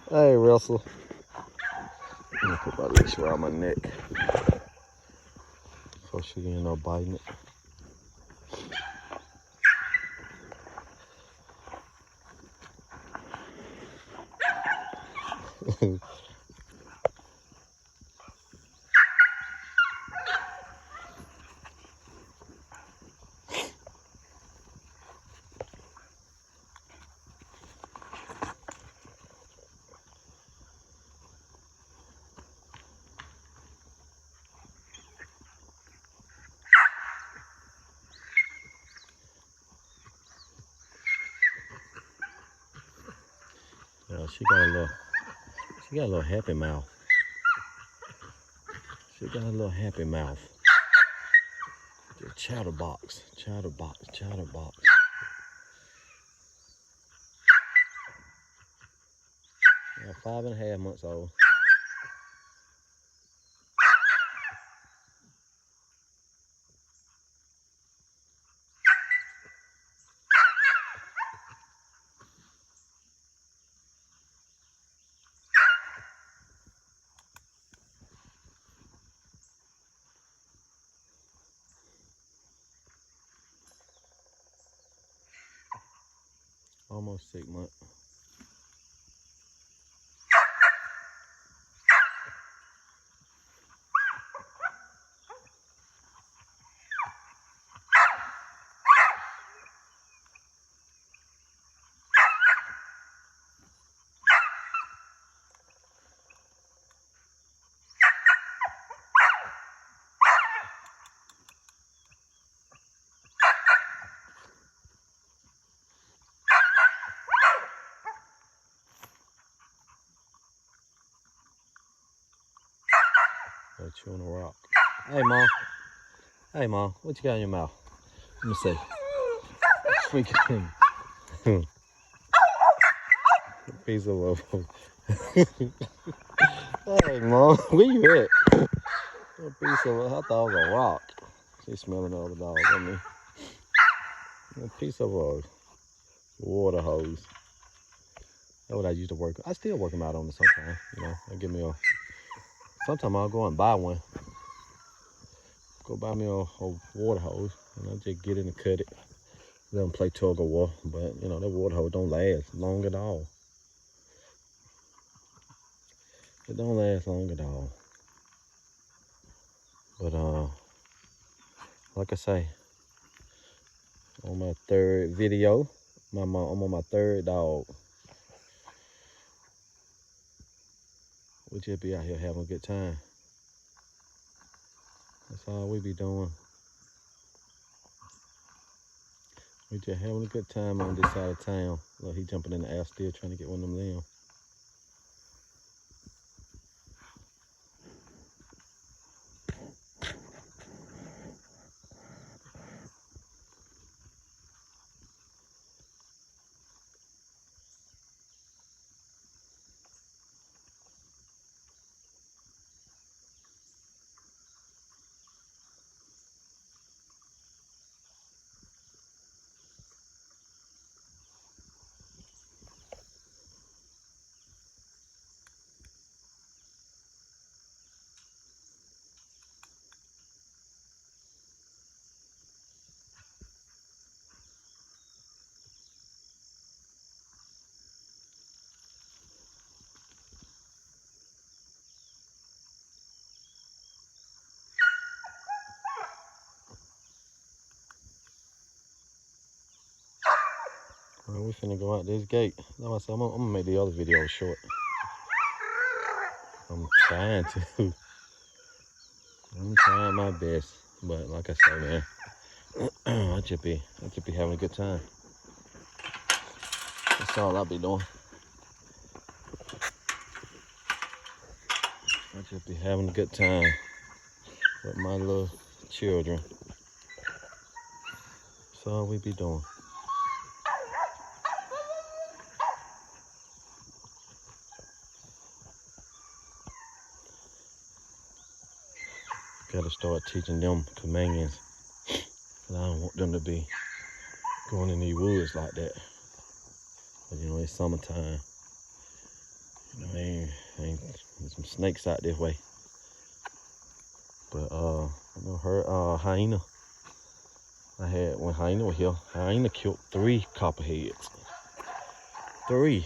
Hey, Russell. I'm gonna put my leash around my neck so she ain't no biting it. She got a little happy mouth. She got a little happy mouth. Chatterbox, chatterbox, chatterbox. Yeah, 5.5 months old. Almost 6 months. They're chewing a rock. Hey, Mom. Hey, Mom. What you got in your mouth? Let me see. Freaking piece of Hey, Mom. Where you at? A piece of I thought it was a rock. She's smelling the other dog on me. A piece of a water hose. That's what I used to work. I still work them out on it sometimes. You know, I give me a. Sometimes I'll go and buy one. Go buy me a water hose, and I just get in and cut it. Let them play tug of war, but you know that water hose don't last long at all. It don't last long at all. But like I say, on my third video, I'm on my third dog. We just be out here having a good time. That's all we be doing. We just having a good time on this side of town. Look, he jumping in the air still trying to get one of them limbs. Well, we finna go out this gate. Like I said, I'm gonna make the other video short. I'm trying to. I'm trying my best. But like I say, man, I just be having a good time. That's all I be doing. I just be having a good time with my little children. That's all we be doing. Gotta start teaching them commands. I don't want them to be going in these woods like that. But you know, it's summertime. Ain't there's some snakes out this way. But I know her hyena. I had when hyena was here. Hyena killed 3 copperheads. 3.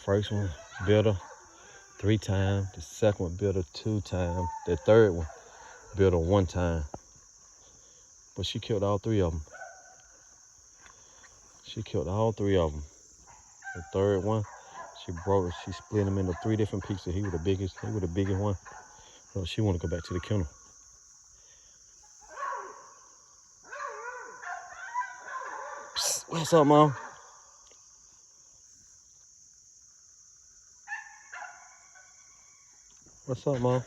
First one bit her 3 times. The second one bit her 2 times. The third one bit her 1 time. But she killed all 3 of them. She killed all 3 of them. The third one, she split him into 3 different pieces. He was the biggest one. So she want to go back to the kennel. Psst, what's up, Mom? What's up, Mom?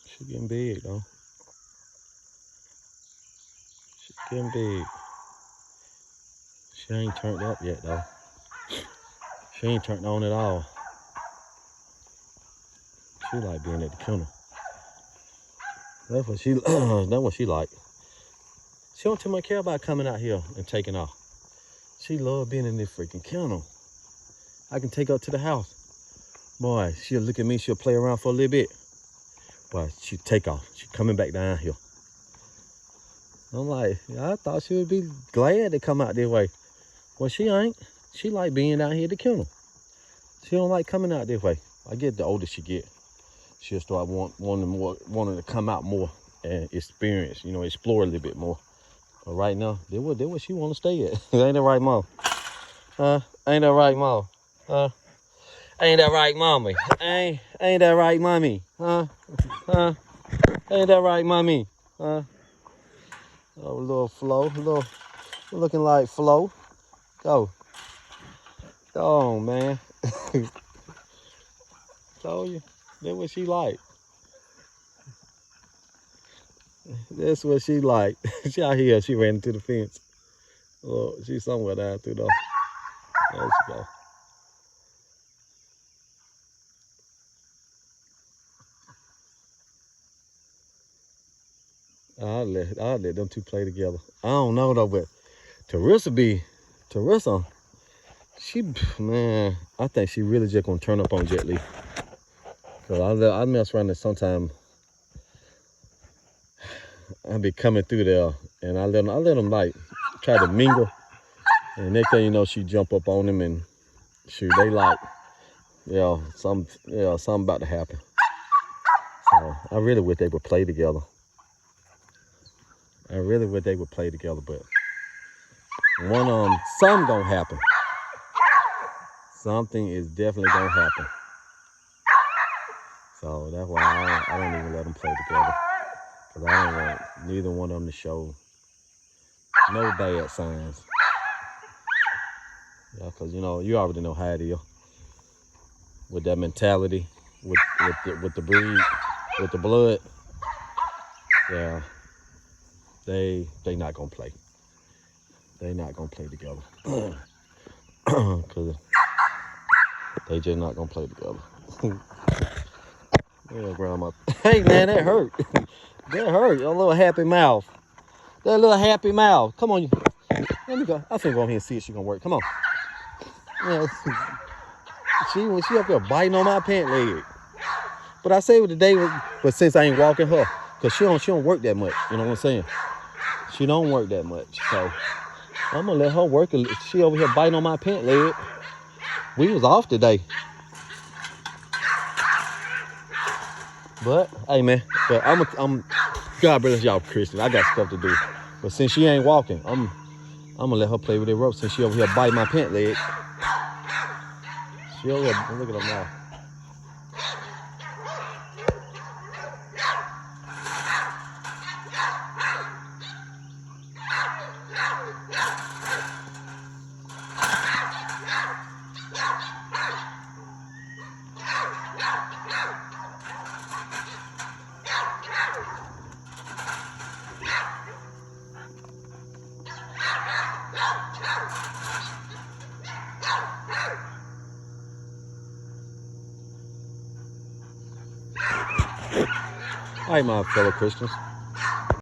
She getting big, though. She getting big. She ain't turned up yet, though. She ain't turned on at all. She like being at the kennel. That's what she like. She don't too much care about coming out here and taking off. She love being in this freaking kennel. I can take her to the house. Boy, she'll look at me, she'll play around for a little bit. Boy, she take off. She coming back down here. I'm like, I thought she would be glad to come out this way. Well, she ain't. She like being out here at the kennel. She don't like coming out this way. I get the older she get, she'll start wanting to come out more and experience, explore a little bit more. But right now, that's where she want to stay at. Ain't that right, Mom? Ain't that right, Mom? Ain't that right, Mommy? Ain't that right, Mommy? Ain't that right, Mommy? Oh, little Flo, looking like Flo. Go on, man. Told you, that's what she like. That's what she like. She out here, she ran into the fence. Oh, she's somewhere down through though. There she go. I'll let them 2 play together. I don't know though, but Teresa, man, I think she really just gonna turn up on Jet Li. Cause I mess around and sometimes I be coming through there and I let them like try to mingle. And next thing you know, she jump up on him and shoot, they like, something about to happen. So I really wish they would play together. But one of them, something gonna happen. Something is definitely gonna happen. So that's why I don't even let them play together. Because I don't want neither one of them to show no bad signs. Yeah, because you already know how it is. With that mentality, with the breed, with the blood. Yeah. They not gonna play. They not gonna play together. Cause they just not gonna play together. Yeah, grandma. Hey man, that hurt. That hurt. A little happy mouth. That little happy mouth. Come on. Let me go. I think go over here and see if she gonna work. Come on. Yeah. She up there biting on my pant leg. But I say with the day, but since I ain't walking her, cause she don't work that much. You know what I'm saying? She don't work that much. So I'm gonna let her work. She over here biting on my pant leg. We was off today. But hey man, but I'm God bless y'all Christian. I got stuff to do. But since she ain't walking, I'm gonna let her play with that rope since she over here biting my pant leg. She over here, look at her now. All right, my fellow Christians.